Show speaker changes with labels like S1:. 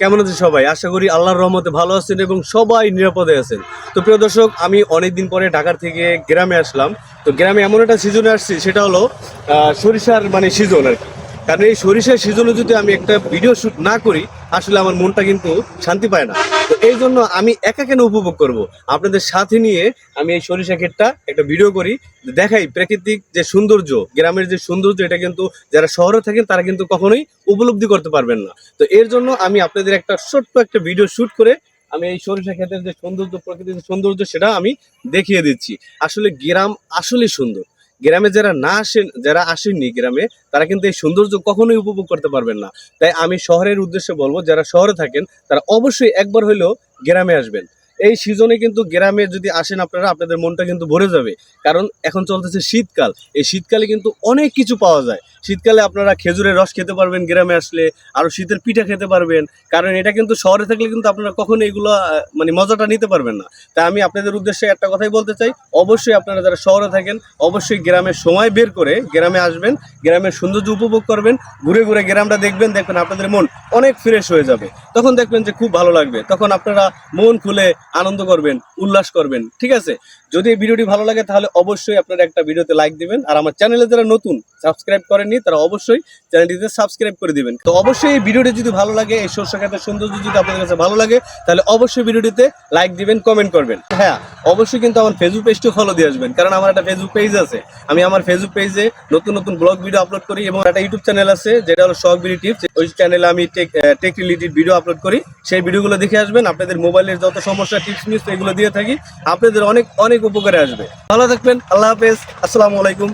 S1: কেমন আছেন সবাই? আশা করি আল্লাহর রহমতে ভালো আছেন এবং সবাই নিরাপদে আছেন। তো প্রিয় দর্শক, আমি অনেকদিন পরে ঢাকার থেকে গ্রামে আসলাম। তো গ্রামে এমন একটা সিজনে আসছি, সেটা হলো সরিষার সিজন আর কি। কারণ এই সরিষার সিজনে যদি আমি একটা ভিডিও শ্যুট না করি, আসলে আমার মনটা কিন্তু শান্তি পায় না। তো এই জন্য আমি একা কেন উপভোগ করব, আপনাদের সাথে নিয়ে আমি এই সরিষা ক্ষেতটা একটা ভিডিও করি, দেখাই প্রাকৃতিক যে সৌন্দর্য, গ্রামের যে সৌন্দর্য, এটা কিন্তু যারা শহরে থাকেন তারা কিন্তু কখনোই উপলব্ধি করতে পারবেন না। তো এর জন্য আমি আপনাদের একটা ছোট্ট একটা ভিডিও শুট করে আমি এই সরিষা ক্ষেতের যে সৌন্দর্য, প্রকৃতির সৌন্দর্য, সেটা আমি দেখিয়ে দিচ্ছি। আসলে গ্রাম আসলে সুন্দর। গ্রামে যারা আসেননি গ্রামে, তারা কিন্তু এই সৌন্দর্য কখনোই উপভোগ করতে পারবেন না। তাই আমি শহরের উদ্দেশ্যে বলবো, যারা শহরে থাকেন তারা অবশ্যই একবার হলেও গ্রামে আসবেন। এই সিজনে কিন্তু গ্রামে যদি আসেন আপনারা, আপনাদের মনটা কিন্তু ভরে যাবে। কারণ এখন চলতেছে শীতকাল। এই শীতকালে কিন্তু অনেক কিছু পাওয়া যায়। শীতকালে আপনারা খেজুরের রস খেতে পারবেন গ্রামে আসলে, আরও শীতের পিঠা খেতে পারবেন। কারণ এটা কিন্তু শহরে থাকলে কিন্তু আপনারা কখনো এগুলো মজাটা নিতে পারবেন না। তাই আমি আপনাদের উদ্দেশ্যে একটা কথাই বলতে চাই, অবশ্যই আপনারা যারা শহরে থাকেন অবশ্যই গ্রামের সময় বের করে গ্রামে আসবেন, গ্রামের সৌন্দর্য উপভোগ করবেন, ঘুরে ঘুরে গ্রামটা দেখবেন আপনাদের মন অনেক ফ্রেশ হয়ে যাবে। তখন দেখবেন যে খুব ভালো লাগবে, তখন আপনারা মন খুলে আনন্দ করবেন, উল্লাস করবেন। ঠিক আছে? যদি এই ভিডিওটি ভালো লাগে তাহলে অবশ্যই আপনারা একটা ভিডিওতে লাইক দিবেন, আর আমার চ্যানেলে যারা নতুন সাবস্ক্রাইব করেননি তারা অবশ্যই চ্যানেলটিতে সাবস্ক্রাইব করে দিবেন। তো অবশ্যই এই ভিডিওটি যদি ভালো লাগে, এই সরিষা ক্ষেতের সৌন্দর্য যদি আপনাদের কাছে ভালো লাগে, তাহলে অবশ্যই ভিডিওটিতে লাইক দিবেন, কমেন্ট করবেন। হ্যাঁ, অবশ্যই কিন্তু আমার ফেসবুক পেজটিও ফলো দিয়ে আসবেন, কারণ আমার একটা ফেসবুক পেজ আছে। আমি আমার ফেসবুক পেজে নতুন নতুন ব্লগ ভিডিও আপলোড করি, এবং একটা ইউটিউব চ্যানেল আছে যেটা হলো শখ বিডি টিপস। ওই চ্যানেলে আমি টেক রিলেটেড ভিডিও আপলোড করি। সেই ভিডিওগুলো দেখে আসবেন। আপনাদের মোবাইলের যত সমস্যা, টিপস মিপস এগুলো দিয়ে থাকি, আপনাদের অনেক অনেক উপকারে আসবে। ভালো থাকবেন। আল্লাহ হাফেজ। আসসালামু আলাইকুম।